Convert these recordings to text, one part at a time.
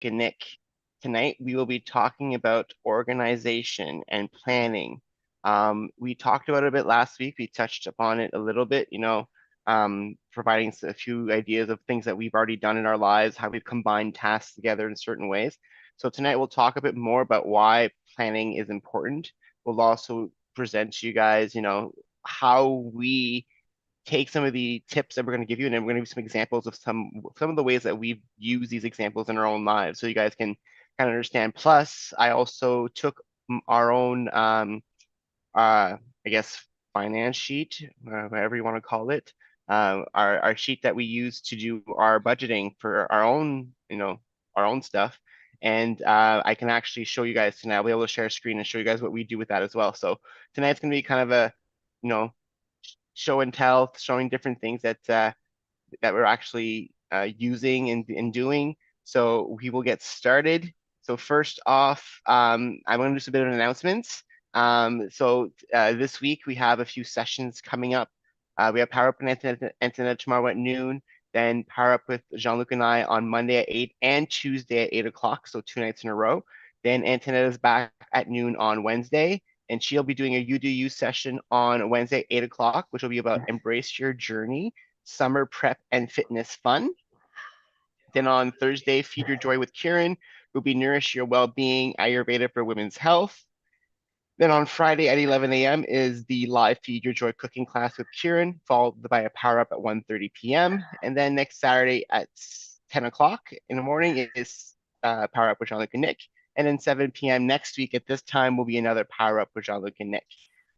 and Nick. Tonight, we will be talking about organization and planning. We talked about it a bit last week. We touched upon it a little bit, providing a few ideas of things that we've already done in our lives, how we've combined tasks together in certain ways. So tonight, we'll talk a bit more about why planning is important. We'll also present to you guys, how we take some of the tips that we're going to give you, and then we're going to give some examples of some of the ways that we've used these examples in our own lives, so you guys can kind of understand. Plus, I also took our own, I guess, finance sheet, whatever you want to call it, our sheet that we use to do our budgeting for our own, our own stuff. And I can actually show you guys tonight. I'll be able to share a screen and show you guys what we do with that as well. So tonight's going to be kind of a, you know, show and tell, showing different things that we're actually using and doing. So we will get started. So first off, I'm going to do some bit of announcements. This week we have a few sessions coming up. We have Power Up and Internet tomorrow at noon. Then Power Up with Jean-Luc and I on Monday at 8 and Tuesday at 8 o'clock. So 2 nights in a row. Then Antoinette is back at noon on Wednesday, and she'll be doing a You Do You session on Wednesday, 8 o'clock, which will be about embrace your journey, summer prep and fitness fun. Then on Thursday, Feed Your Joy with Kieran will be nourish your well-being, Ayurveda for women's health. Then on Friday at 11 a.m. is the live Feed Your Joy cooking class with Kieran, followed by a power up at 1:30 p.m. And then next Saturday at 10 o'clock in the morning is power up with Jean-Luc and Nick. And then 7 p.m. next week at this time will be another power up with Jean-Luc and Nick.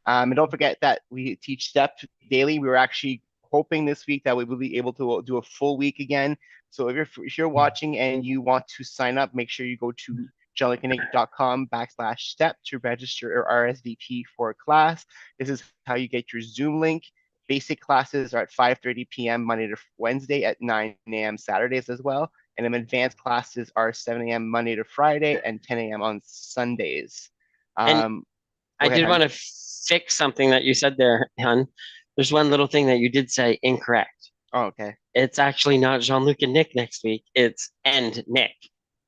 And don't forget that we teach STEP daily. We were actually hoping this week that we will be able to do a full week again. So if you're watching and you want to sign up, make sure you go to jean-luc-and-nick.com/step to register or RSVP for a class. This is how you get your Zoom link. Basic classes are at 5:30 p.m. Monday to Wednesday, at 9 a.m. Saturdays as well. And then advanced classes are 7 a.m. Monday to Friday and 10 a.m. on Sundays. And Go I ahead, did hon. want to fix something that you said there, hon. There's one little thing that you did say incorrect. Oh, okay. It's actually not Jean-Luc and Nick next week. It's and Nick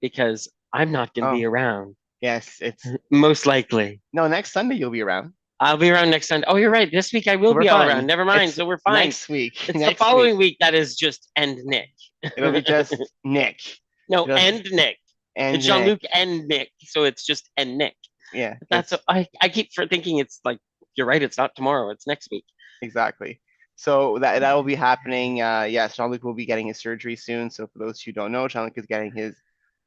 because I'm not going to Oh, be around, yes. It's most likely. no, next Sunday you'll be around. I'll be around next Sunday. Oh, you're right. This week I So will we're be all around. fine. Never mind. It's So we're fine. next week. It's the Next week. following week that is just and Nick. It'll be just Nick. No, It'll and Nick. and It's Nick. Jean-Luc and Nick. So it's just and Nick. Yeah, That's I keep thinking it's like you're right. It's not tomorrow. It's next week. exactly. So that will be happening. Yes, Jean-Luc will be getting his surgery soon. So for those who don't know, Jean-Luc is getting his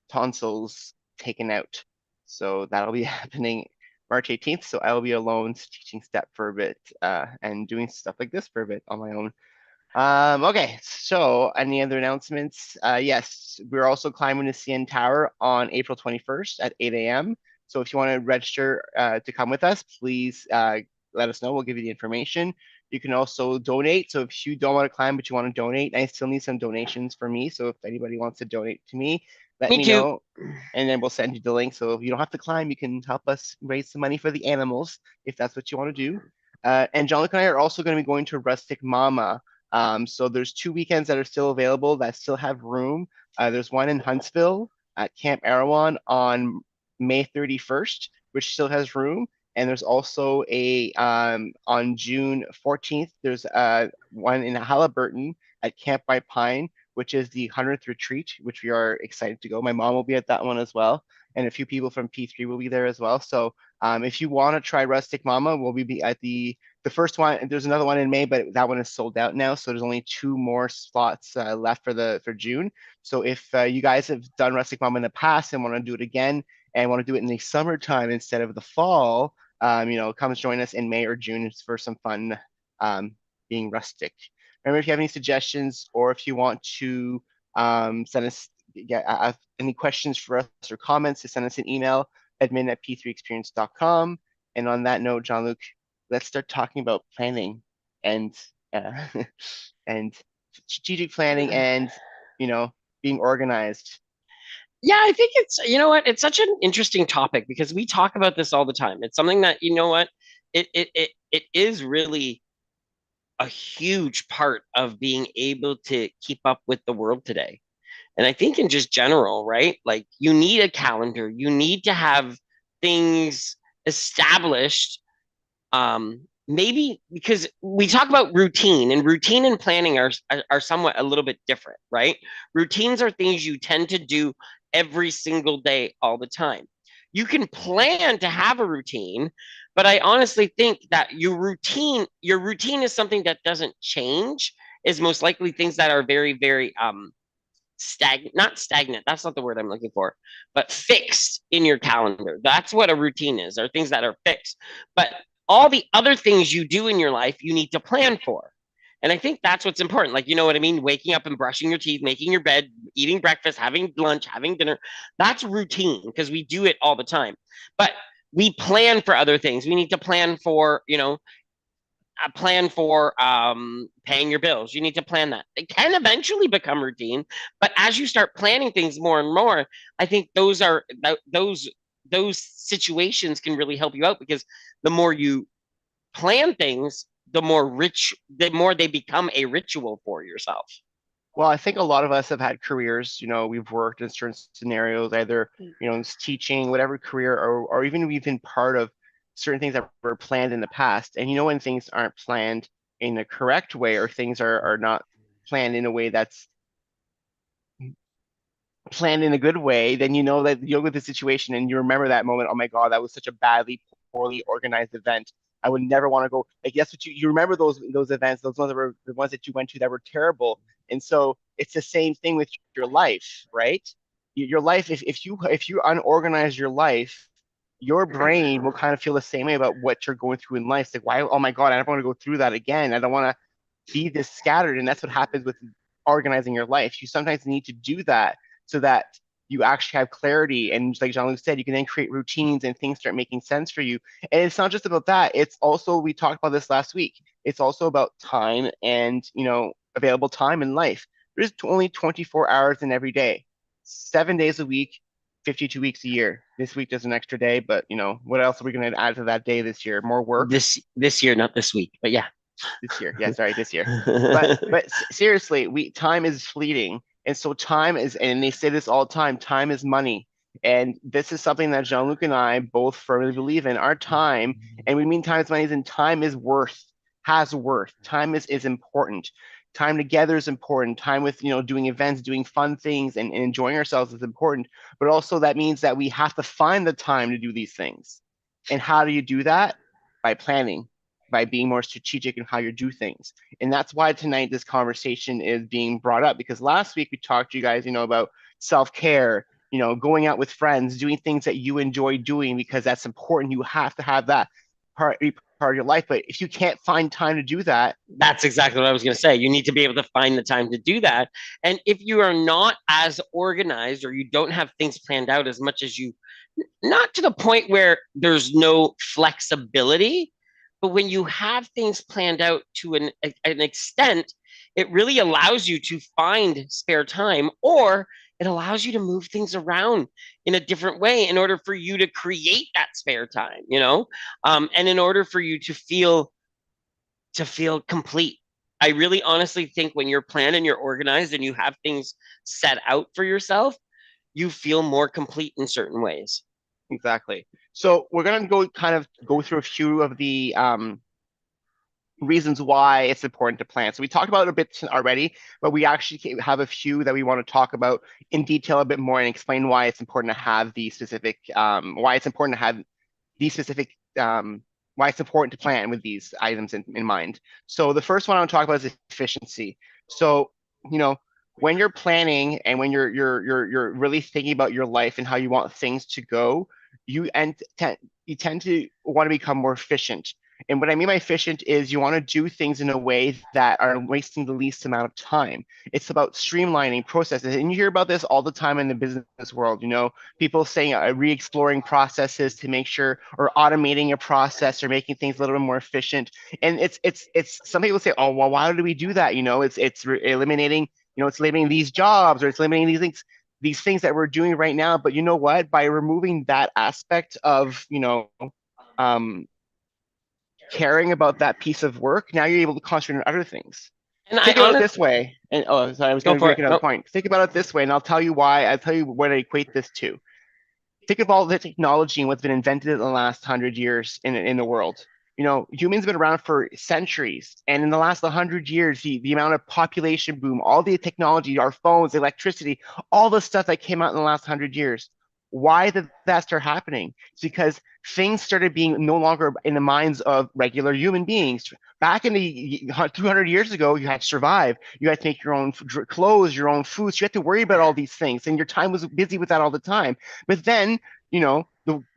tonsils taken out. So that'll be happening March 18th. So I will be alone teaching step for a bit and doing stuff like this for a bit on my own. Okay, so any other announcements? Yes, we're also climbing the CN Tower on April 21st at 8 a.m. So if you want to register to come with us, please let us know. We'll give you the information. You can also donate. So if you don't want to climb, but you want to donate, I still need some donations for me. So if anybody wants to donate to me, let Me me too. know, and then we'll send you the link. So if you don't have to climb, you can help us raise some money for the animals if that's what you want to do. And Jean-Luc and I are also going to be going to Rustic Mama. So there's 2 weekends that are still available that still have room. There's one in Huntsville at Camp Erewhon on May 31st, which still has room. And there's also a on June 14th, there's one in Halliburton at Camp by Pine, which is the 100th retreat, which we are excited to go. My mom will be at that one as well, and a few people from P3 will be there as well. So if you want to try Rustic Mama, we'll be at the first one. There's another one in May, but that one is sold out now. So there's only 2 more slots left for June. So if you guys have done Rustic Mama in the past and want to do it again and want to do it in the summertime instead of the fall, come join us in May or June for some fun being rustic. Remember, if you have any suggestions or if you want to send us any questions for us or comments, to send us an email, admin@p3experience.com. And on that note, Jean-Luc, let's start talking about planning and uh, and strategic planning and being organized. Yeah, I think it's, you know what, it's such an interesting topic because we talk about this all the time. It's something that, you know what, it is really a huge part of being able to keep up with the world today. And I think in just general, right? Like you need a calendar, you need to have things established. Maybe because we talk about routine, and routine and planning are somewhat a little bit different, right? Routines are things you tend to do every single day, all the time. You can plan to have a routine, but I honestly think that your routine is something that doesn't change, is most likely things that are very, very not stagnant, that's not the word I'm looking for, but fixed in your calendar. That's what a routine is, are things that are fixed. But all the other things you do in your life, you need to plan for. And I think that's what's important. Like, you know what I mean? Waking up and brushing your teeth, making your bed, eating breakfast, having lunch, having dinner. That's routine because we do it all the time. But we plan for other things. We need to plan for, a plan for paying your bills. You need to plan that. It can eventually become routine, but as you start planning things more and more, I think those situations can really help you out because the more you plan things, the more they become a ritual for yourself. Well, I think a lot of us have had careers, we've worked in certain scenarios, either, it's teaching, whatever career, or even we've been part of certain things that were planned in the past. And when things aren't planned in the correct way, or things are not planned in a way that's planned in a good way, then you know that you'll go with the situation and you remember that moment. Oh my God, that was such a poorly organized event. I would never want to go. Like, that's what you remember, those events, those ones that were the ones that you went to that were terrible. And so it's the same thing with your life, right? Your life, if you unorganize your life, your brain will kind of feel the same way about what you're going through in life. It's like, why? Oh my God, I don't want to go through that again. I don't want to be this scattered. And that's what happens with organizing your life. You sometimes need to do that so that you actually have clarity. And like Jean-Luc said, you can then create routines and things start making sense for you. And it's not just about that. It's also, we talked about this last week. It's also about time and, available time in life. There's only 24 hours in every day, 7 days a week, 52 weeks a year. This week there's an extra day, but what else are we going to add to that day this year? More work? This year, not this week, but yeah. This year. Yeah, sorry, this year. But seriously, we time is fleeting. And so time is, and they say this all the time is money. And this is something that Jean-Luc and I both firmly believe in. Our time, and we mean time is money, and time is worth, has worth. Time is important. Time together is important. Time with, doing events, doing fun things, and enjoying ourselves is important. But also that means that we have to find the time to do these things. And how do you do that? By planning, by being more strategic in how you do things. And that's why tonight this conversation is being brought up, because last week we talked to you guys, about self-care, going out with friends, doing things that you enjoy doing because that's important. You have to have that part of your life. But if you can't find time to do that, that's exactly what I was going to say. You need to be able to find the time to do that. And if you are not as organized or you don't have things planned out as much as you, not to the point where there's no flexibility, but when you have things planned out to an extent, it really allows you to find spare time, or it allows you to move things around in a different way in order for you to create that spare time, and in order for you to feel complete. I really honestly think when you're planned and you're organized and you have things set out for yourself, you feel more complete in certain ways. exactly. So we're going to go through a few of the reasons why it's important to plan. So we talked about it a bit already, but we actually have a few that we want to talk about in detail a bit more and explain why it's important to have these specific, why it's important to have these specific, why it's important to plan with these items in mind. So the first one I want to talk about is efficiency. So, you know, when you're planning and when you're really thinking about your life and how you want things to go, you tend to want to become more efficient. And what I mean by efficient is you want to do things in a way that are wasting the least amount of time. It's about streamlining processes. And you hear about this all the time in the business world, people saying re-exploring processes to make sure, or automating a process or making things a little bit more efficient. And it's some people say, oh, well, why do we do that? Eliminating, it's eliminating these jobs, or it's eliminating these things that we're doing right now. But you know what? By removing that aspect of, um, caring about that piece of work, now you're able to concentrate on other things. And I Think about it honestly this way. And oh, sorry, I was go going to for make it. another No, point. Think about it this way, and I'll tell you why. I'll tell you what I equate this to. Think of all the technology and what's been invented in the last 100 years in the world. Humans have been around for centuries, and in the last 100 years, the amount of population boom, all the technology, our phones, electricity, all the stuff that came out in the last 100 years. Why did that start happening? It's because things started being no longer in the minds of regular human beings. Back in the 200 years ago, you had to survive. You had to make your own clothes, your own foods. You had to worry about all these things, and your time was busy with that all the time. But then,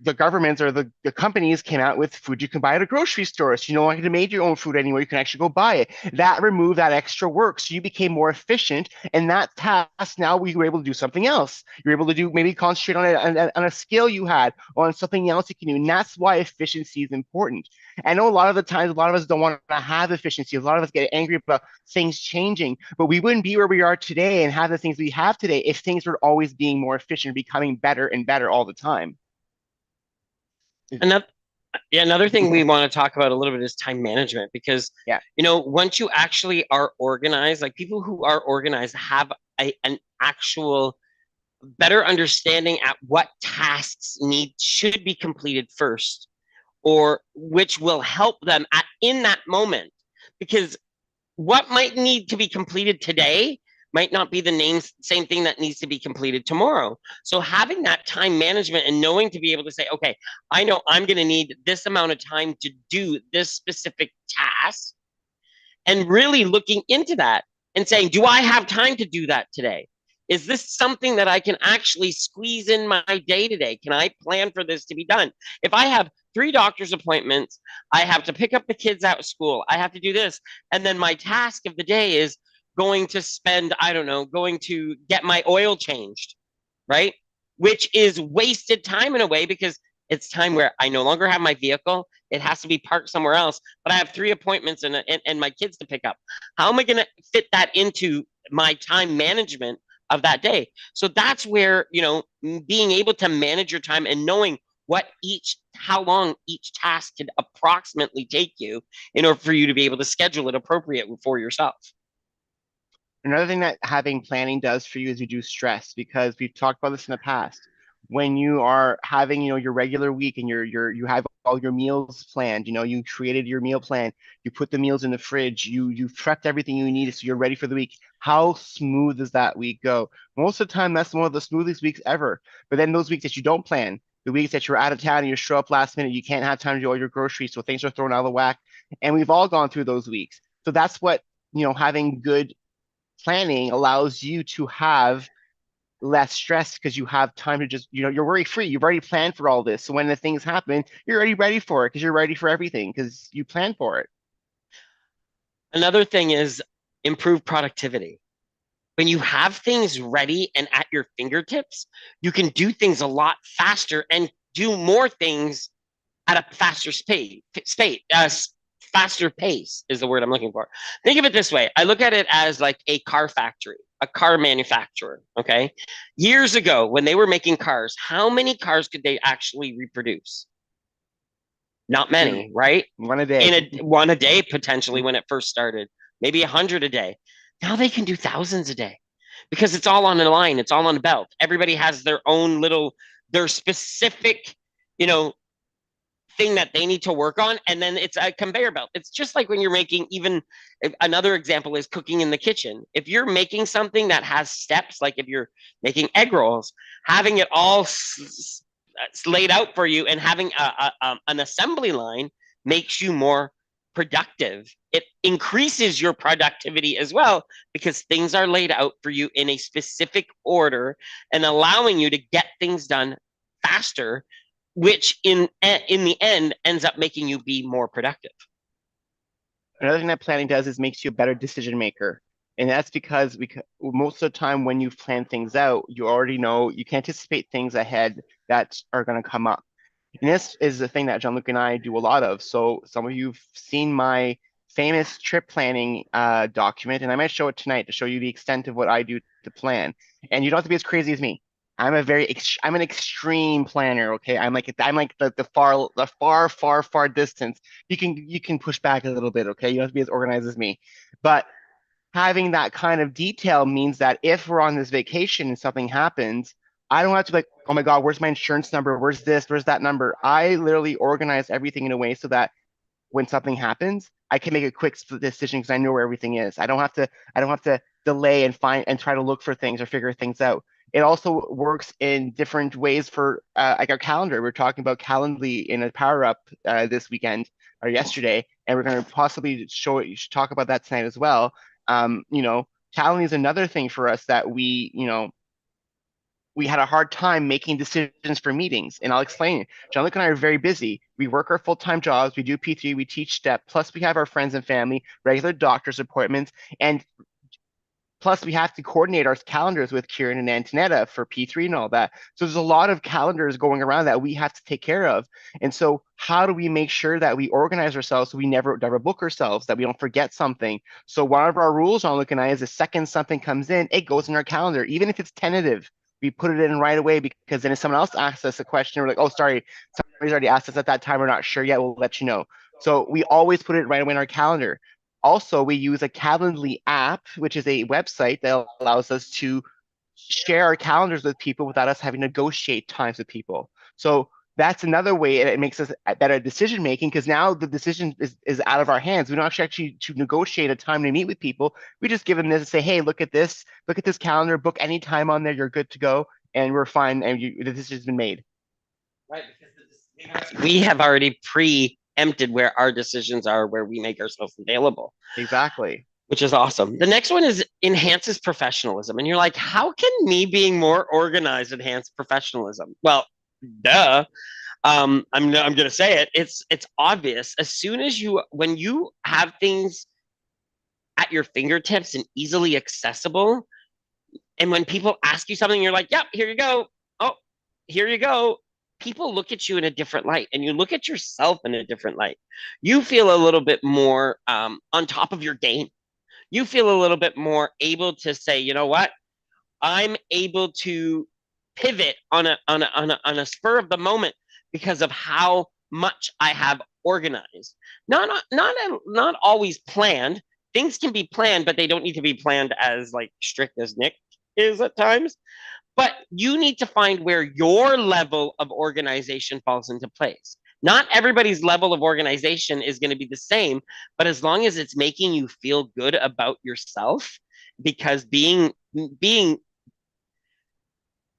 the governments or the companies came out with food you can buy at a grocery store. So you no longer made your own food anymore. You can actually go buy it. That removed that extra work. So you became more efficient. And that task, now we were able to do something else. You're able to do maybe concentrate on a skill you had or on something else you can do. And that's why efficiency is important. I know a lot of the times, a lot of us don't want to have efficiency. A lot of us get angry about things changing, but we wouldn't be where we are today and have the things we have today if things were always being more efficient, becoming better and better all the time. another yeah, another thing we want to talk about a little bit is time management because Yeah. once you actually are organized, like people who are organized have an actual better understanding at what tasks should be completed first or which will help them in that moment because what might need to be completed today might not be the same thing that needs to be completed tomorrow. So having that time management and knowing to be able to say, okay, I know I'm going to need this amount of time to do this specific task and really looking into that and saying, do I have time to do that today? Is this something that I can actually squeeze in my day to day? Can I plan for this to be done? If I have 3 doctor's appointments, I have to pick up the kids out of school, I have to do this. And then my task of the day is going to spend, I don't know, going to get my oil changed, right? Which is wasted time in a way because it's time where I no longer have my vehicle. It has to be parked somewhere else, but I have 3 appointments and my kids to pick up. How am I going to fit that into my time management of that day? So that's where, being able to manage your time and knowing how long each task could approximately take you in order for you to be able to schedule it appropriate for yourself. Another thing that having planning does for you is reduce stress because we've talked about this in the past. When you are having, your regular week and you have all your meals planned, you created your meal plan, you put the meals in the fridge, you prepped everything you needed so you're ready for the week. How smooth does that week go? Most of the time, that's one of the smoothest weeks ever. But then those weeks that you don't plan, the weeks that you're out of town and you show up last minute, you can't have time to do all your groceries, so things are thrown out of the whack. And we've all gone through those weeks. So that's what, having good planning allows you to have less stress because you have time to just, you're worry free. You've already planned for all this. So when the things happen, you're already ready for it because you're ready for everything because you planned for it. Another thing is improve productivity. When you have things ready and at your fingertips, you can do things a lot faster and do more things at a faster pace is the word I'm looking for. Think of it this way. I look at it as like a car factory, a car manufacturer. Okay. Years ago, when they were making cars, how many cars could they actually reproduce? Not Two, many, right? one a day. In one a day, potentially when it first started, maybe 100 a day. Now they can do thousands a day because it's all on the line. It's all on the belt. Everybody has their specific, you know, thing that they need to work on, and then it's a conveyor belt. It's just like when you're making, even another example is cooking in the kitchen. If you're making something that has steps, like if you're making egg rolls, having it all laid out for you and having an assembly line makes you more productive. It increases your productivity as well because things are laid out for you in a specific order and allowing you to get things done faster, which in the end ends up making you be more productive. Another thing that planning does is makes you a better decision maker. And that's because most of the time when you've planned things out, you already know you can anticipate things ahead that are going to come up. And this is the thing that Jean-Luc and I do a lot of. So some of you've seen my famous trip planning document, and I might show it tonight to show you the extent of what I do to plan. And you don't have to be as crazy as me. I'm an extreme planner. Okay, I'm like the far distance. You can push back a little bit. Okay, you don't have to be as organized as me, but having that kind of detail means that if we're on this vacation and something happens, I don't have to be like, oh my God, where's my insurance number? Where's this? Where's that number? I literally organize everything in a way so that when something happens, I can make a quick decision because I know where everything is. I don't have to delay and find and try to look for things or figure things out. It also works in different ways for like our calendar. We're talking about Calendly in a power up this weekend or yesterday, and we're going to possibly talk about that tonight as well. You know, Calendly is another thing for us that we had a hard time making decisions for meetings. And I'll explain. Jean-Luc and I are very busy. We work our full-time jobs, we do P3, we teach STEP, plus we have our friends and family, regular doctor's appointments, and plus we have to coordinate our calendars with Kieran and Antonetta for P3 and all that. So there's a lot of calendars going around that we have to take care of. And so how do we make sure that we organize ourselves so we never book ourselves, that we don't forget something? So one of our rules, Jean-Luc and I, is the second something comes in, it goes in our calendar, even if it's tentative. We put it in right away because then if someone else asks us a question, we're like, oh, sorry, somebody's already asked us at that time. We're not sure yet. We'll let you know. So we always put it right away in our calendar. Also, we use a Calendly app, which is a website that allows us to share our calendars with people without us having to negotiate times with people. So that's another way it makes us better at decision making because now the decision is out of our hands. We don't actually to negotiate a time to meet with people. We just give them this and say, hey, look at this calendar, book any time on there, you're good to go, and we're fine, and the decision's been made. Right, because we have already preempted where our decisions are, where we make ourselves available, Exactly. which is awesome. The next one is enhances professionalism. And you're like, how can me being more organized enhance professionalism? Well, duh. I'm gonna say it. It's obvious. As soon as when you have things at your fingertips and easily accessible, and when people ask you something, you're like, yep, here you go. Oh, here you go. People look at you in a different light and you look at yourself in a different light. You feel a little bit more on top of your game. You feel a little bit more able to say, you know what? I'm able to pivot on a spur of the moment because of how much I have organized. Not always planned. Things can be planned, but they don't need to be planned as like strict as Nick is at times. But you need to find where your level of organization falls into place. Not everybody's level of organization is going to be the same, but as long as it's making you feel good about yourself, because being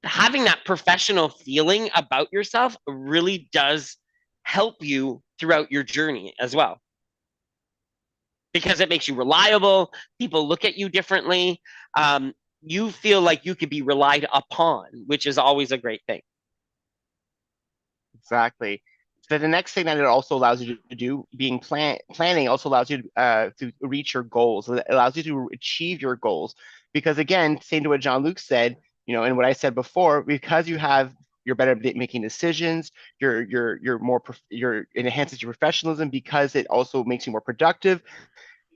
having that professional feeling about yourself really does help you throughout your journey as well, because it makes you reliable. People look at you differently. You feel like you could be relied upon, which is always a great thing. Exactly. So the next thing that it also allows you to do, planning also allows you to reach your goals. It allows you to achieve your goals. Because again, same to what Jean-Luc said, and what I said before, because you're better at making decisions, it enhances your professionalism because it also makes you more productive.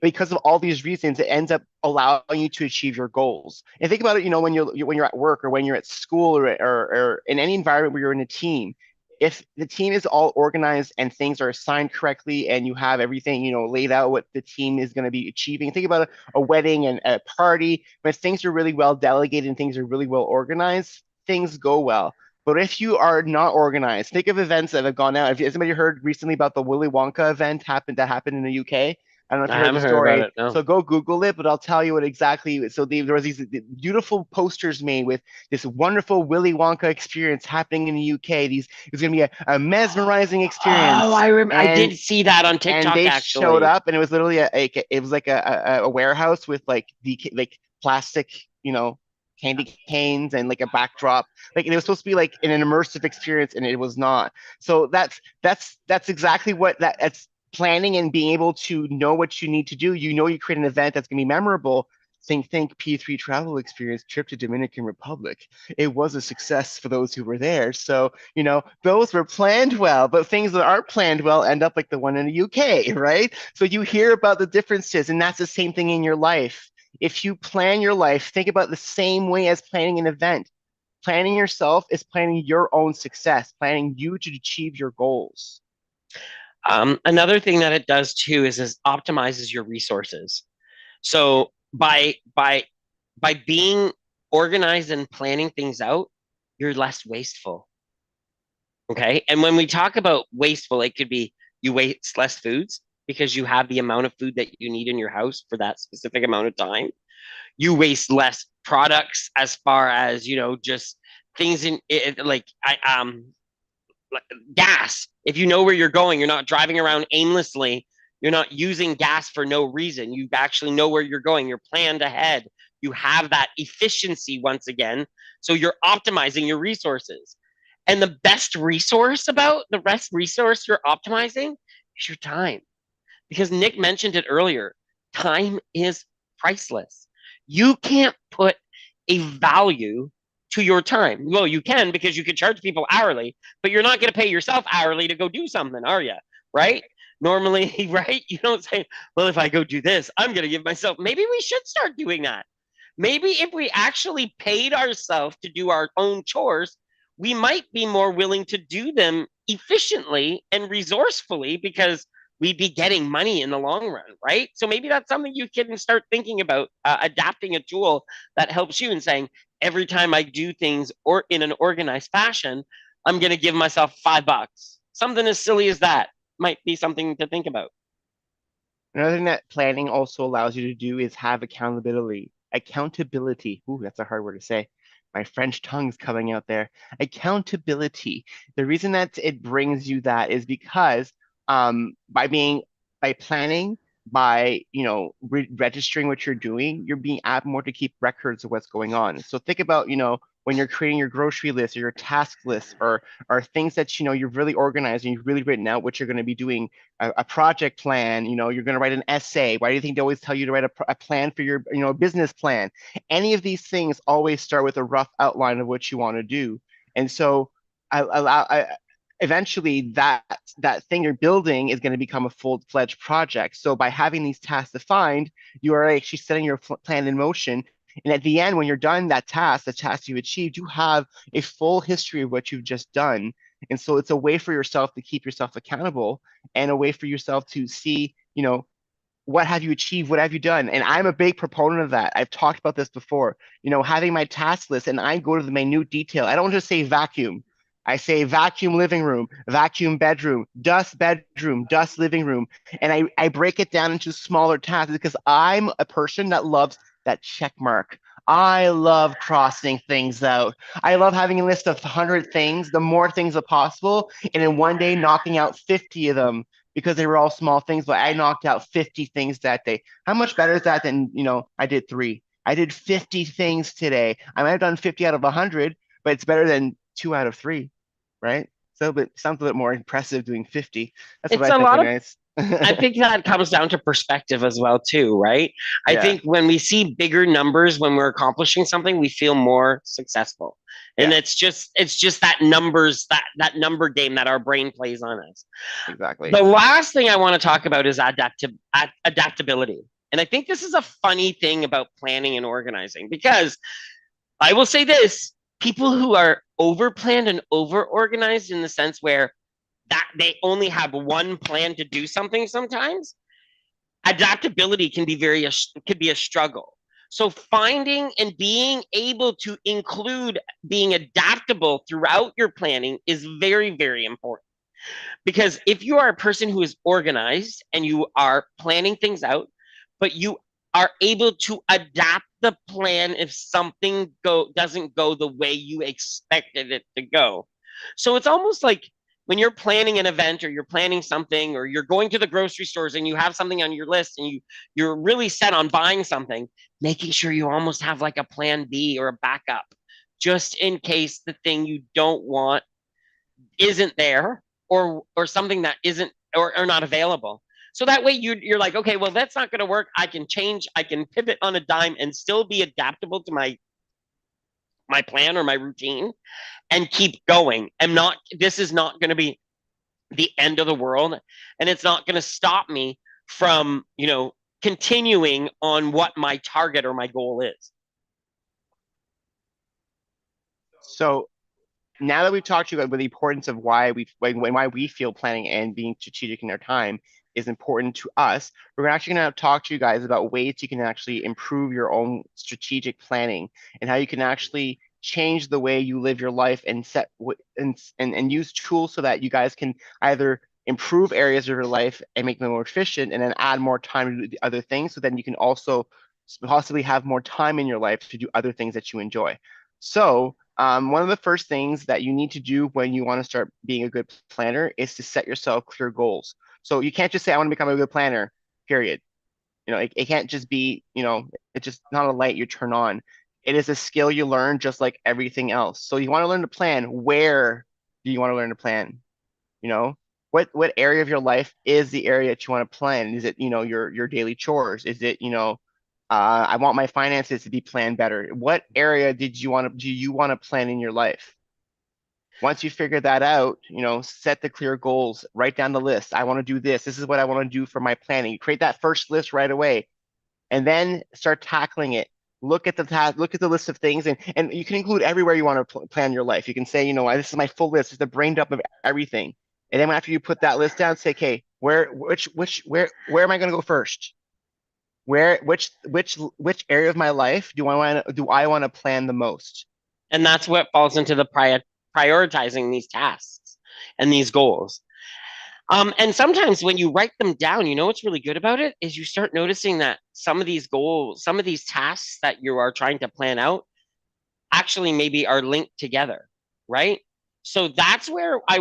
Because of all these reasons, it ends up allowing you to achieve your goals. And think about it, when you're at work or when you're at school or in any environment where you're in a team, if the team is all organized and things are assigned correctly and you have everything, laid out what the team is going to be achieving. Think about a wedding and a party. When things are really well delegated and things are really well organized, things go well. But if you are not organized, think of events that have gone out. Has anybody heard recently about the Willy Wonka event that happened in the UK? I don't know if I you heard the haven't heard about story. it. No, So go Google it, but I'll tell you what exactly. So there was these beautiful posters made with this wonderful Willy Wonka experience happening in the UK. It's going to be a mesmerizing oh, experience, I did see that on and TikTok they showed actually. up, and it was literally it was like a warehouse with like plastic, candy canes and like a backdrop. Like it was supposed to be like an immersive experience, and it was not. So that's exactly what that's planning and being able to know what you need to do. You create an event that's going to be memorable. Think P3 travel experience trip to Dominican Republic. It was a success for those who were there. So, those were planned well, but things that aren't planned well end up like the one in the UK, right? So you hear about the differences, and that's the same thing in your life. If you plan your life, think about the same way as planning an event. Planning yourself is planning your own success, planning you to achieve your goals. Another thing that it does too is optimizes your resources. So by by by being organized and planning things out, you're less wasteful. Okay. And when we talk about wasteful, it could be you waste less foods because you have the amount of food that you need in your house for that specific amount of time. You waste less products as far as, just things in it, like gas. If you know where you're going, you're not driving around aimlessly. You're not using gas for no reason. You actually know where you're going. You're planned ahead. You have that efficiency once again. So you're optimizing your resources. And the best resource about the best resource you're optimizing is your time. Because Nick mentioned it earlier, time is priceless. You can't put a value to your time. Well, you can because you can charge people hourly, but you're not going to pay yourself hourly to go do something, are you? Right? Normally, right? You don't say, well, if I go do this, I'm going to give myself, maybe we should start doing that. Maybe if we actually paid ourselves to do our own chores, we might be more willing to do them efficiently and resourcefully because we'd be getting money in the long run, right? So maybe that's something you can start thinking about, adapting a tool that helps you and saying, every time I do things or in an organized fashion, I'm going to give myself $5. Something as silly as that might be something to think about. Another thing that planning also allows you to do is have accountability. Accountability. Ooh, that's a hard word to say. My French tongue's coming out there. Accountability. The reason that it brings you that is because by planning, by registering what you're doing, you're being apt more to keep records of what's going on. So think about, when you're creating your grocery list or your task list or things that you're really organized and you've really written out what you're going to be doing, a project plan, you're going to write an essay. Why do you think they always tell you to write a plan for your, business plan? Any of these things always start with a rough outline of what you want to do. And so eventually that thing you're building is going to become a full-fledged project. So by having these tasks defined, you are actually setting your plan in motion. And at the end, when you're done the task you achieved, you have a full history of what you've just done. And so it's a way for yourself to keep yourself accountable and a way for yourself to see, what have you achieved? What have you done? And I'm a big proponent of that. I've talked about this before, having my task list and I go to the minute detail. I don't just say vacuum. I say vacuum living room, vacuum bedroom, dust living room. And I break it down into smaller tasks because I'm a person that loves that check mark. I love crossing things out. I love having a list of 100 things, the more things as possible, and in one day knocking out 50 of them because they were all small things, but I knocked out 50 things that day. How much better is that than, I did three? I did 50 things today. I might have done 50 out of 100, but it's better than 2 out of 3, right? So, but it sounds a bit more impressive doing 50. That's what It's I a think lot of anyways. I think that comes down to perspective as well, too, right? I Yeah, think when we see bigger numbers when we're accomplishing something, we feel more successful. And yeah, it's just that numbers, that number game that our brain plays on us. exactly. The last thing I want to talk about is adaptability. And I think this is a funny thing about planning and organizing because I will say this, people who are over planned and over organized in the sense where that they only have one plan to do something sometimes, adaptability could be a struggle. So finding and being able to include being adaptable throughout your planning is very, very important. Because if you are a person who is organized and you are planning things out, but you are able to adapt the plan if something doesn't go the way you expected it to go. So it's almost like when you're planning an event or you're planning something or you're going to the grocery stores and you have something on your list and you're really set on buying something, making sure you almost have like a plan B or a backup just in case the thing you don't want isn't there or something that isn't or not available. So that way you're like, okay, well, that's not going to work. I can change, I can pivot on a dime and still be adaptable to my plan or my routine and keep going. This is not going to be the end of the world. And it's not going to stop me from, continuing on what my target or my goal is. So now that we've talked to you about the importance of why we feel planning and being strategic in our time, is important to us, we're actually going to talk to you guys about ways you can actually improve your own strategic planning and how you can actually change the way you live your life and and use tools so that you guys can either improve areas of your life and make them more efficient and then add more time to do the other things so then you can also possibly have more time in your life to do other things that you enjoy. So one of the first things that you need to do when you want to start being a good planner is to set yourself clear goals. So you can't just say, I want to become a good planner, period. It can't just be, it's just not a light you turn on. It is a skill you learn just like everything else. So you want to learn to plan. Where do you want to learn to plan? You know, what area of your life is the area that you want to plan? Is it, your daily chores? Is it, I want my finances to be planned better. What area do you want to plan in your life? Once you figure that out, set the clear goals, write down the list. I want to do this. This is what I want to do for my planning. You create that first list right away and then start tackling it. Look at the list of things, and you can include everywhere you want to plan your life. You can say, this is my full list. It's the brain dump of everything. And then after you put that list down, say, okay, where am I going to go first? Which area of my life do I want to plan the most? And that's what falls into the prioritizing these tasks and these goals. And sometimes when you write them down, what's really good about it is you start noticing that some of these goals, some of these tasks that you are trying to plan out actually maybe are linked together, right? So that's where I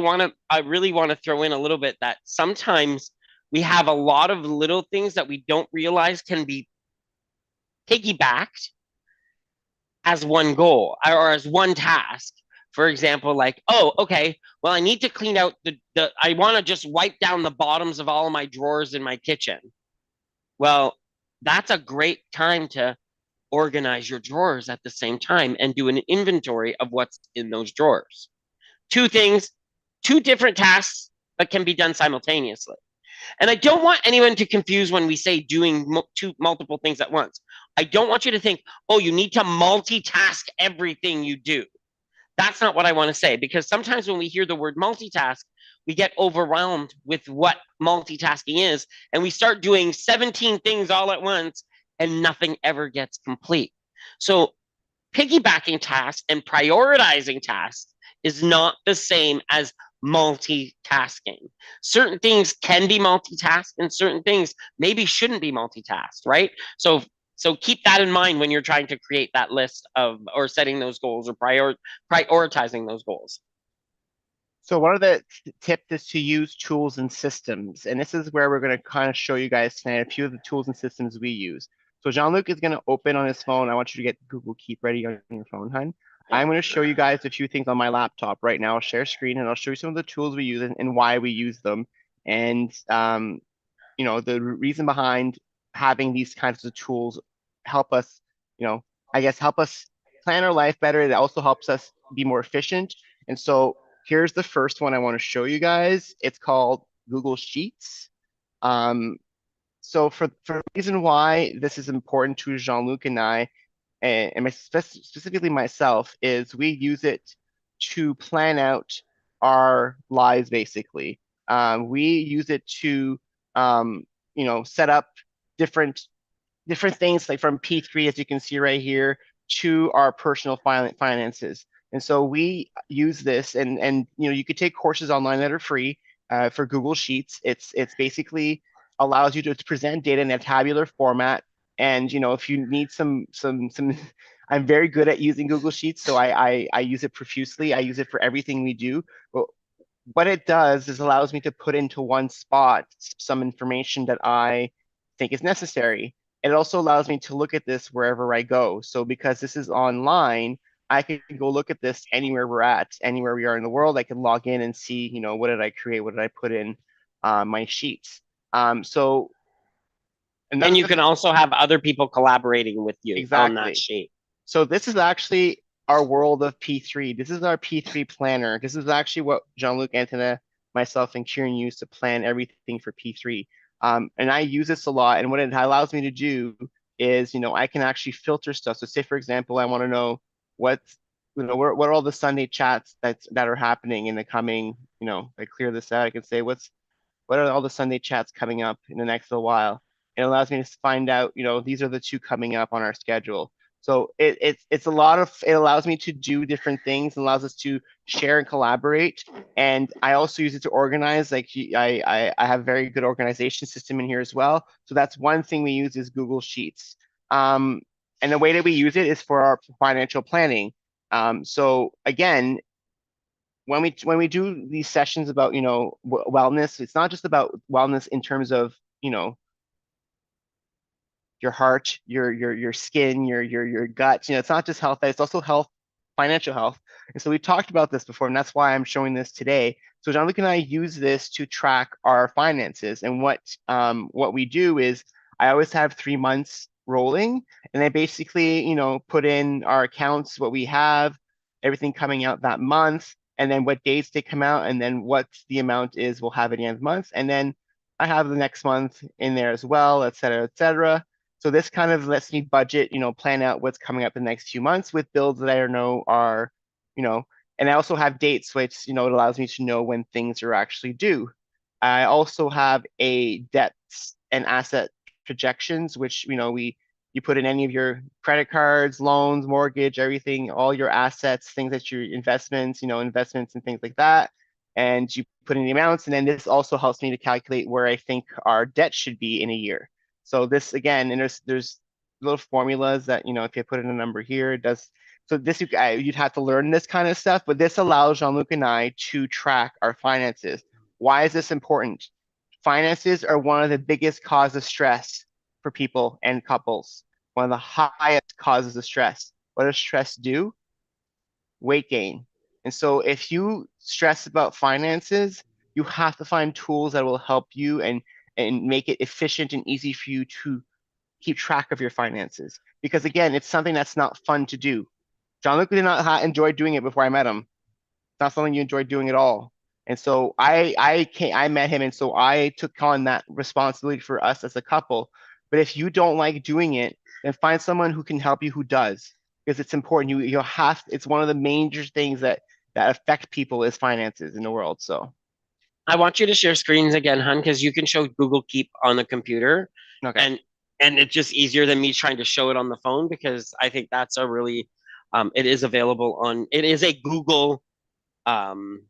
really want to throw in a little bit that sometimes we have a lot of little things that we don't realize can be piggybacked as one goal or as one task. For example, like, oh, okay, well, I need to clean out I want to just wipe down the bottoms of all of my drawers in my kitchen. Well, that's a great time to organize your drawers at the same time and do an inventory of what's in those drawers. Two things, two different tasks that can be done simultaneously. And I don't want anyone to confuse when we say doing multiple things at once. I don't want you to think, oh, you need to multitask everything you do. That's not what I want to say, because sometimes when we hear the word multitask, we get overwhelmed with what multitasking is, and we start doing 17 things all at once, and nothing ever gets complete. So, piggybacking tasks and prioritizing tasks is not the same as multitasking. Certain things can be multitasked and certain things maybe shouldn't be multitasked, right? So keep that in mind when you're trying to create that list of or setting those goals or prioritizing those goals. So one of the tips is to use tools and systems. And this is where we're going to kind of show you guys tonight a few of the tools and systems we use. So Jean-Luc is going to open on his phone. I want you to get Google Keep ready on your phone, hon. I'm going to show you guys a few things on my laptop right now. I'll share screen and I'll show you some of the tools we use and why we use them. And the reason behind having these kinds of tools help us, I guess help us plan our life better. It also helps us be more efficient. And so here's the first one I want to show you guys. It's called Google Sheets. So for the reason why this is important to Jean-Luc and I, specifically myself, is we use it to plan out our lives basically. We use it to set up different things like from P3, as you can see right here, to our personal finances. And so we use this, and you could take courses online that are free for Google Sheets. It's basically allows you to present data in a tabular format. And if you need some, I'm very good at using Google Sheets, so I use it profusely. I use it for everything we do. But what it does is allows me to put into one spot some information that I think is necessary. It also allows me to look at this wherever I go. So because this is online, I can go look at this anywhere we're at, anywhere we are in the world. I can log in and see, what did I create? What did I put in my sheets? So And another you can also have other people collaborating with you on that exactly. sheet. So this is actually our world of P3. This is our P3 planner. This is actually what Jean-Luc, Antonin, myself, and Kieran use to plan everything for P3. And I use this a lot. And what it allows me to do is, I can actually filter stuff. So say, for example, I want to know what's, what are all the Sunday chats that are happening in the coming, I clear this out. I can say what are all the Sunday chats coming up in the next little while. It allows me to find out, these are the two coming up on our schedule. So it's a lot of it allows me to do different things, and allows us to share and collaborate. And I also use it to organize. Like I have a very good organization system in here as well. So that's one thing we use is Google Sheets. Um, and the way that we use it is for our financial planning. So again, when we do these sessions about wellness, it's not just about wellness in terms of your heart, your skin, your gut. It's not just health, it's also health, financial health. And so we talked about this before, and that's why I'm showing this today. So Jean-Luc and I use this to track our finances. And what we do is I always have 3 months rolling, and I basically, put in our accounts, what we have, everything coming out that month, and then what dates they come out, and then what the amount is we'll have at the end of the month. And then I have the next month in there as well, et cetera, et cetera. So this kind of lets me budget, plan out what's coming up in the next few months with builds that I know are, you know, and I also have dates, which, it allows me to know when things are actually due. I also have a debts and asset projections, which, you put in any of your credit cards, loans, mortgage, everything, all your assets, things that your investments, investments and things like that. And you put in the amounts. And then this also helps me to calculate where I think our debt should be in a year. So this again, and there's little formulas that if you put in a number here, it does. So this you'd have to learn this kind of stuff, but this allows Jean-Luc and I to track our finances. Why is this important? Finances are one of the biggest causes of stress for people and couples. One of the highest causes of stress. What does stress do? Weight gain. And so if you stress about finances, you have to find tools that will help you and make it efficient and easy for you to keep track of your finances. Because again, it's something that's not fun to do. Jean-Luc did not enjoy doing it before I met him. It's not something you enjoy doing at all. And so I met him, and so I took on that responsibility for us as a couple. But if you don't like doing it, then find someone who can help you who does, because it's important. You'll have it's one of the major things that affect people is finances in the world. So I want you to share screens again, hun, because you can show Google Keep on the computer, okay. and it's just easier than me trying to show it on the phone because I think that's a really it is available on it is a Google um,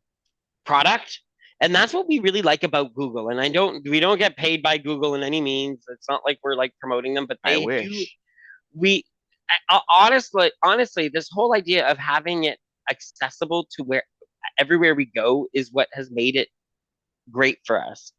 product, and that's what we really like about Google. And we don't get paid by Google in any means. It's not like we're like promoting them, but I they do. wish. Honestly, this whole idea of having it accessible to where everywhere we go is what has made it great for us.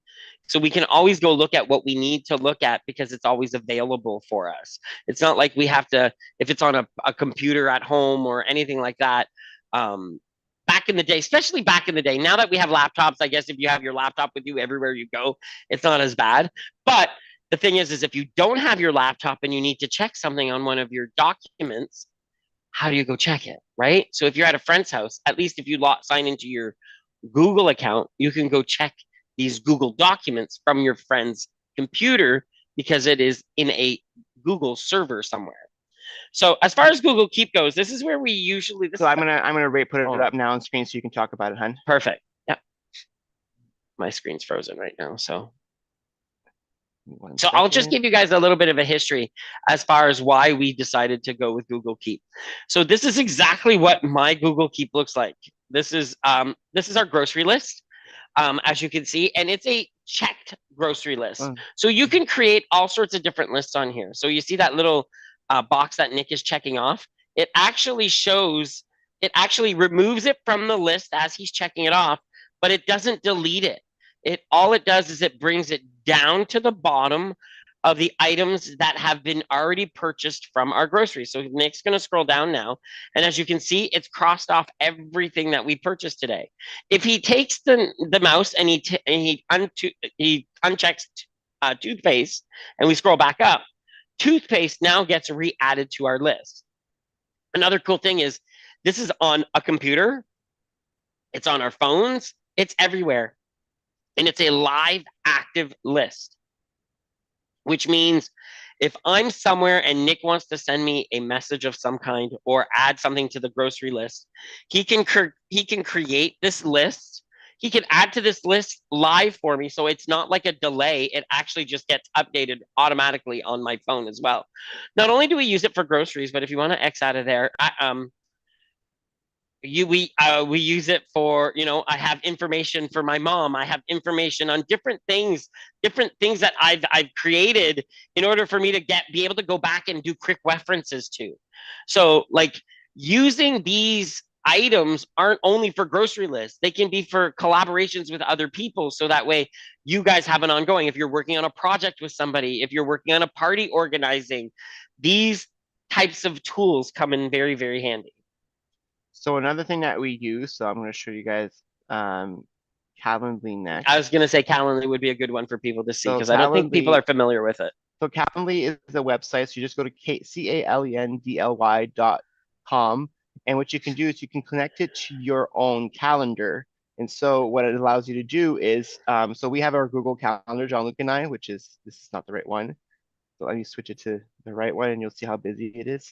So we can always go look at what we need to look at because it's always available for us. It's not like we have to, if it's on a computer at home or anything like that. Back in the day, especially back in the day, now that we have laptops, I guess if you have your laptop with you everywhere you go, it's not as bad. But the thing is if you don't have your laptop and you need to check something on one of your documents, how do you go check it, right? So if you're at a friend's house, at least if you sign into your Google account, you can go check these Google documents from your friend's computer because it is in a Google server somewhere. So as far as Google Keep goes, this is where we usually this So is I'm gonna put it oh, up now on screen so you can talk about it, hun. perfect. Yeah, my screen's frozen right now, One so I'll just second. give you guys a little bit of a history as far as why we decided to go with Google Keep. So this is exactly what my Google Keep looks like. This is our grocery list, as you can see, and it's a checked grocery list. Oh, So you can create all sorts of different lists on here. So you see that little box that Nick is checking off. It actually removes it from the list as he's checking it off, but it doesn't delete it. All it does is it brings it down to the bottom of the items that have been already purchased from our groceries. So Nick's going to scroll down now, and as you can see, it's crossed off everything that we purchased today. If he takes the mouse and he unchecks toothpaste, and we scroll back up, toothpaste now gets re-added to our list. Another cool thing is this is on a computer, it's on our phones, it's everywhere. And it's a live active list, which means if I'm somewhere and Nick wants to send me a message of some kind or add something to the grocery list, he can create this list. he can add to this list live for me. So it's not like a delay. It actually just gets updated automatically on my phone as well. Not only do we use it for groceries, but if you want to X out of there, we use it for, I have information for my mom. I have information on different things that I've created in order for me to be able to go back and do quick references to. So like using these items aren't only for grocery lists, they can be for collaborations with other people, so that way you guys have an ongoing, if you're working on a project with somebody, if you're working on a party organizing, these types of tools come in very, very handy. So another thing that we use, so I'm going to show you guys Calendly I was next. going to say Calendly would be a good one for people to see So because I don't think people are Calendly, familiar with it. so Calendly is a website. So you just go to calendly.com, and what you can do is you can connect it to your own calendar. And so what it allows you to do is, so we have our Google Calendar, Jean-Luc and I, which is, this is not the right one. So let me switch it to the right one and you'll see how busy it is.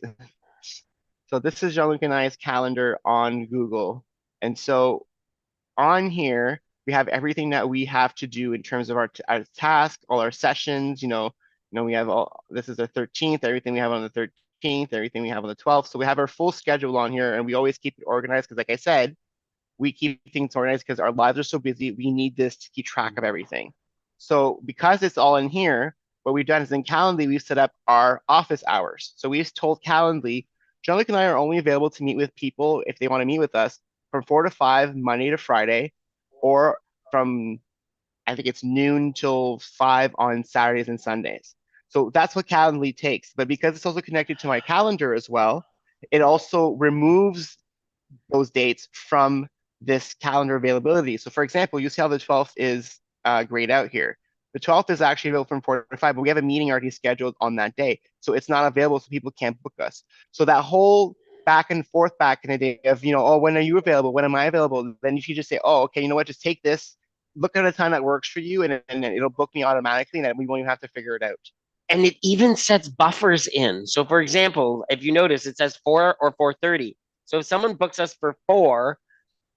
So this is Jean-Luc and I's calendar on Google. And so on here, we have everything that we have to do in terms of our task, all our sessions, we have all, this is the 13th, everything we have on the 13th, everything we have on the 12th. So we have our full schedule on here and we always keep it organized because like I said, we keep things organized because our lives are so busy. We need this to keep track of everything. So because it's all in here, what we've done is in Calendly, we've set up our office hours. So we've told Calendly, Jean-Luc and I are only available to meet with people if they want to meet with us from 4 to 5, Monday to Friday, or from, I think it's noon till 5 on Saturdays and Sundays. So that's what Calendly takes. But because it's also connected to my calendar as well, it also removes those dates from this calendar availability. So for example, you see how the 12th is grayed out here. The 12th is actually available from 4 to 5, but we have a meeting already scheduled on that day. So it's not available, so people can't book us. So that whole back and forth back in the day of, oh, when are you available? When am I available? Then you should just say, oh, okay, you know what? Just take this, look at a time that works for you, and it'll book me automatically, and we won't even have to figure it out. And it even sets buffers in. So for example, if you notice, it says 4 or 4:30. So if someone books us for 4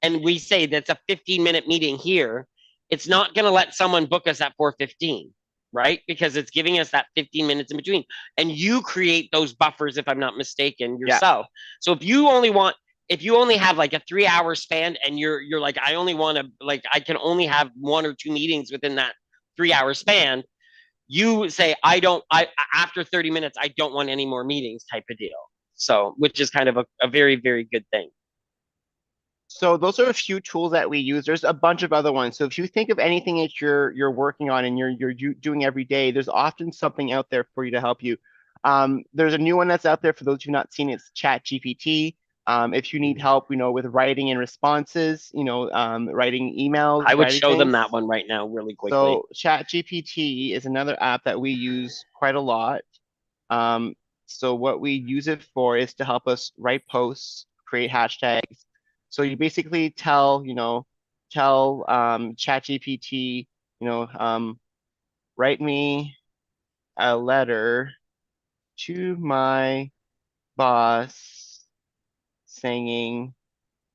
and we say that's a 15-minute meeting here, it's not going to let someone book us at 4:15, right? Because it's giving us that 15 minutes in between. And you create those buffers, if I'm not mistaken, Yeah. yourself. So if you only have like a 3-hour span and you're like, I only want to, like, I can only have 1 or 2 meetings within that 3-hour span, you say, I after 30 minutes, I don't want any more meetings type of deal. So, which is kind of a very, very good thing. So those are a few tools that we use. There's a bunch of other ones. So if you think of anything that you're working on and you're doing every day, there's often something out there for you to help you. There's a new one that's out there for those who've not seen it. It's Chat GPT. If you need help, with writing and responses, writing emails, I would writing show them things. that one right now really quickly. So Chat GPT is another app that we use quite a lot. So what we use it for is to help us write posts, create hashtags. So you basically tell ChatGPT, write me a letter to my boss saying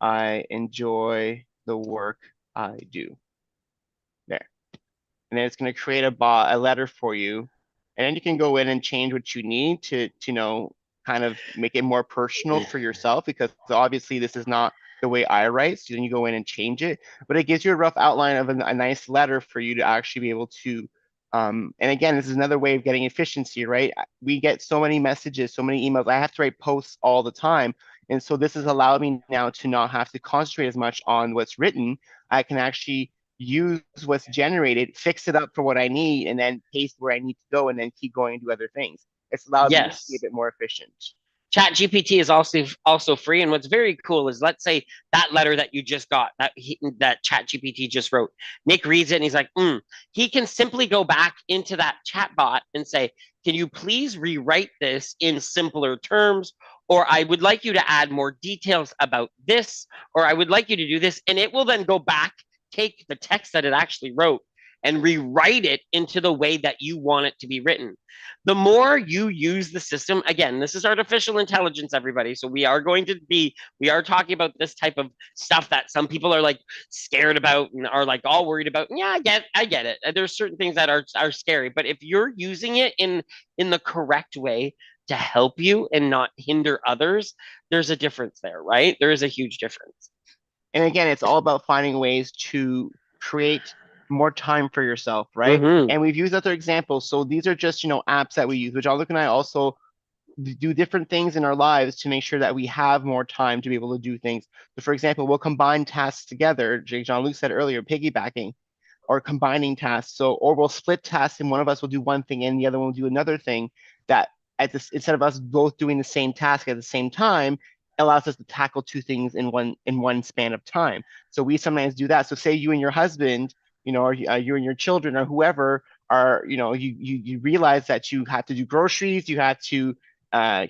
I enjoy the work I do. There. And then it's going to create a letter for you. And then you can go in and change what you need to kind of make it more personal for yourself, because obviously this is not the way I write. So then you go in and change it, but it gives you a rough outline of a nice letter for you to actually be able to. And again, this is another way of getting efficiency, right? We get so many messages, so many emails. I have to write posts all the time. And so this has allowed me now to not have to concentrate as much on what's written. I can actually use what's generated, fix it up for what I need, and then paste where I need to go and then keep going and do other things. It's allowed me to be a Yes. bit more efficient. Chat GPT is also free, and what's very cool is, let's say that letter that you just got, that Chat GPT just wrote, Nick reads it and he's like, he can simply go back into that chat bot and say, can you please rewrite this in simpler terms, or I would like you to add more details about this, or I would like you to do this, and it will then go back, take the text that it actually wrote, and rewrite it into the way that you want it to be written. The more you use the system, again, this is artificial intelligence, everybody. So we are talking about this type of stuff that some people are like scared about and are like all worried about. Yeah, I get it. There's certain things that are scary, but if you're using it in the correct way to help you and not hinder others, there's a difference there, right? There is a huge difference. And again, it's all about finding ways to create more time for yourself, right? Mm-hmm. And we've used other examples. So these are just, apps that we use, which Jean-Luc and I also do different things in our lives to make sure that we have more time to be able to do things. So for example, we'll combine tasks together. Jean-Luc said earlier, piggybacking or combining tasks. So, or we'll split tasks and one of us will do one thing and the other one will do another thing that at this, instead of us both doing the same task at the same time, allows us to tackle two things in one span of time. So we sometimes do that. So say you and your husband, or you and your children or whoever are, you realize that you have to do groceries, you have to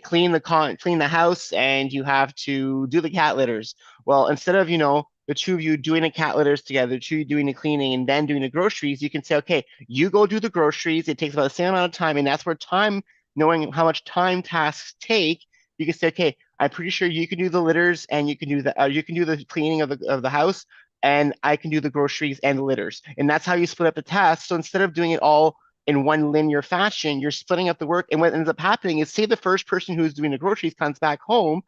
clean the house, and you have to do the cat litters. Well, instead of the two of you doing the cat litters together, the two of you doing the cleaning and then doing the groceries, you can say, okay, you go do the groceries. It takes about the same amount of time, and that's where time, knowing how much time tasks take, you can say, okay, I'm pretty sure you can do the litters and you can do the cleaning of the house, and I can do the groceries and the litters. And that's how you split up the tasks. So instead of doing it all in one linear fashion, you're splitting up the work. And what ends up happening is, say the first person who's doing the groceries comes back home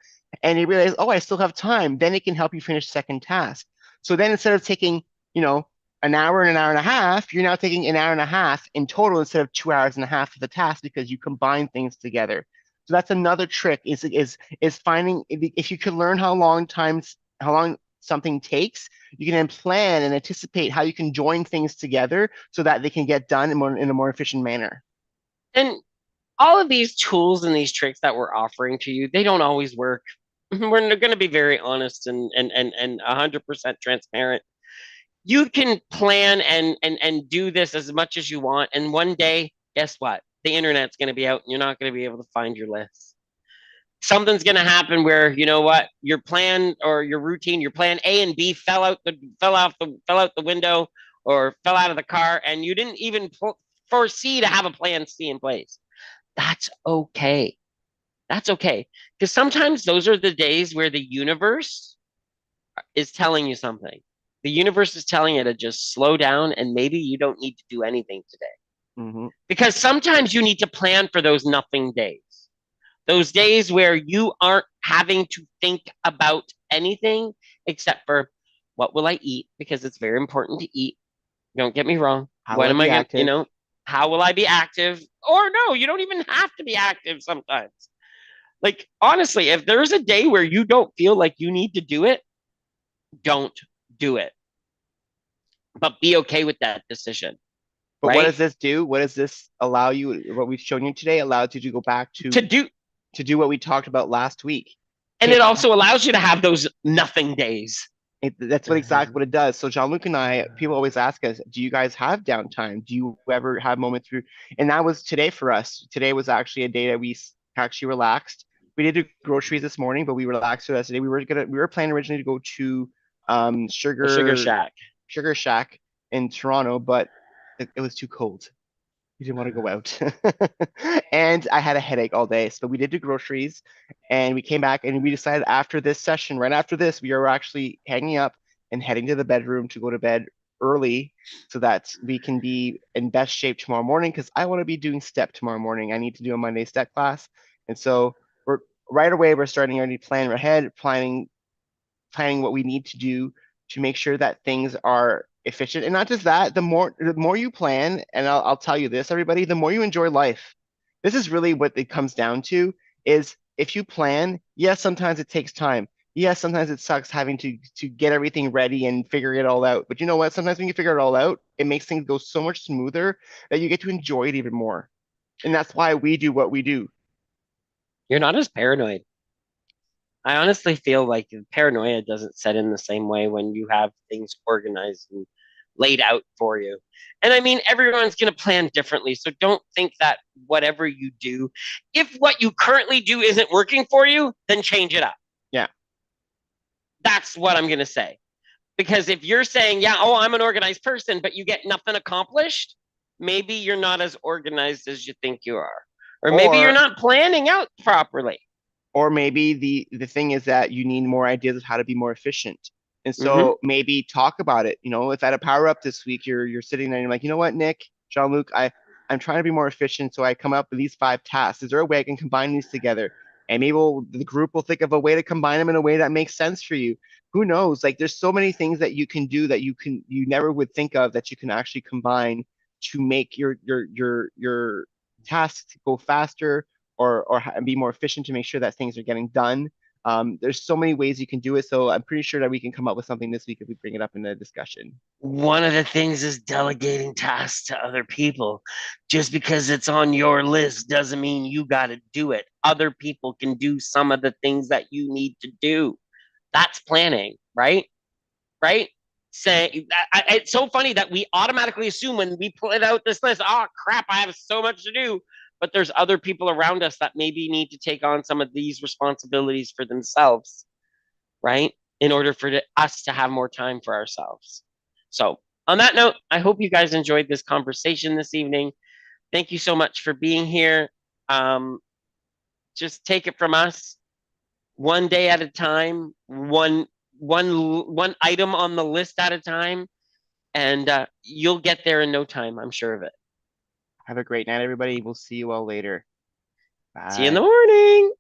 and you realize, oh, I still have time. Then it can help you finish second task. So then instead of taking, an hour and an hour and a half, you're now taking an hour and a half in total instead of 2 hours and a half for the task because you combine things together. So that's another trick is finding, if you can learn how long something takes, you can then plan and anticipate how you can join things together so that they can get done in a more efficient manner. And all of these tools and these tricks that we're offering to you, they don't always work. We're going to be very honest and 100% transparent. You can plan and do this as much as you want, and one day, guess what? The internet's going to be out, and you're not going to be able to find your list. Something's going to happen where you know what your plan or your routine, your plan A and B fell out the window or fell out of the car, and you didn't even foresee to have a plan C in place. That's okay. That's okay. Because sometimes those are the days where the universe is telling you something. The universe is telling you to just slow down and maybe you don't need to do anything today. Mm-hmm. Because sometimes you need to plan for those nothing days, those days where you aren't having to think about anything except for what will I eat? Because it's very important to eat. Don't get me wrong. How will What I am I be going to, active? how will I be active? Or no, you don't even have to be active sometimes. Like, honestly, if there's a day where you don't feel like you need to do it, don't do it. But be okay with that decision, But what right? does this do? What does this allow you? What we've shown you today allows you to go back To to do, what we talked about last week. and it Okay, also allows you to have those nothing days. that's what exactly what it does. So Jean-Luc and I, people always ask us, do you guys have downtime? Do you ever have moments through? And that was today for us. Today was actually a day that we actually relaxed. We did do groceries this morning, but we relaxed for us today. We were planning originally to go to The sugar shack. Sugar Shack in Toronto, but it was too cold. We didn't want to go out. And I had a headache all day. So we did do groceries and we came back and we decided after this session, right after this, we are actually hanging up and heading to the bedroom to go to bed early so that we can be in best shape tomorrow morning because I want to be doing step tomorrow morning. I need to do a Monday step class. And so we're right away, we're starting already planning ahead, planning what we need to do to make sure that things are efficient. And not just that, the more you plan, and I'll tell you this, everybody, the more you enjoy life. This is really what it comes down to is if you plan, yes, sometimes it takes time. Yes, sometimes it sucks having to get everything ready and figure it all out. But you know what? Sometimes when you figure it all out, it makes things go so much smoother that you get to enjoy it even more. And that's why we do what we do. You're not as paranoid. I honestly feel like paranoia doesn't set in the same way when you have things organized and laid out for you. And I mean, everyone's going to plan differently. So don't think that whatever you do, if what you currently do isn't working for you, then change it up. Yeah. That's what I'm going to say. Because if you're saying, yeah, oh, I'm an organized person, but you get nothing accomplished, maybe you're not as organized as you think you are. Or maybe you're Or not planning out properly. or maybe the thing is that you need more ideas of how to be more efficient. And Mm-hmm. so maybe talk about it. If at a power up this week you're sitting there and you're like, you know what, Nick, Jean-Luc, I'm trying to be more efficient, so I come up with these 5 tasks. Is there a way I can combine these together? And maybe the group will think of a way to combine them in a way that makes sense for you. Who knows? Like there's so many things that you can do that you never would think of that you can actually combine to make your tasks go faster or be more efficient to make sure that things are getting done. There's so many ways you can do it. So I'm pretty sure that we can come up with something this week if we bring it up in the discussion. One of the things is delegating tasks to other people. Just because it's on your list doesn't mean you got to do it. Other people can do some of the things that you need to do. That's planning, right? Right? Say, it's so funny that we automatically assume when we put out this list, oh crap, I have so much to do. But there's other people around us that maybe need to take on some of these responsibilities for themselves, right? In order for us to have more time for ourselves. So, on that note, I hope you guys enjoyed this conversation this evening. Thank you so much for being here. Um, just take it from us, one day at a time, one item on the list at a time, and you'll get there in no time. I'm sure of it. Have a great night, everybody. We'll see you all later. See you in the Bye. morning.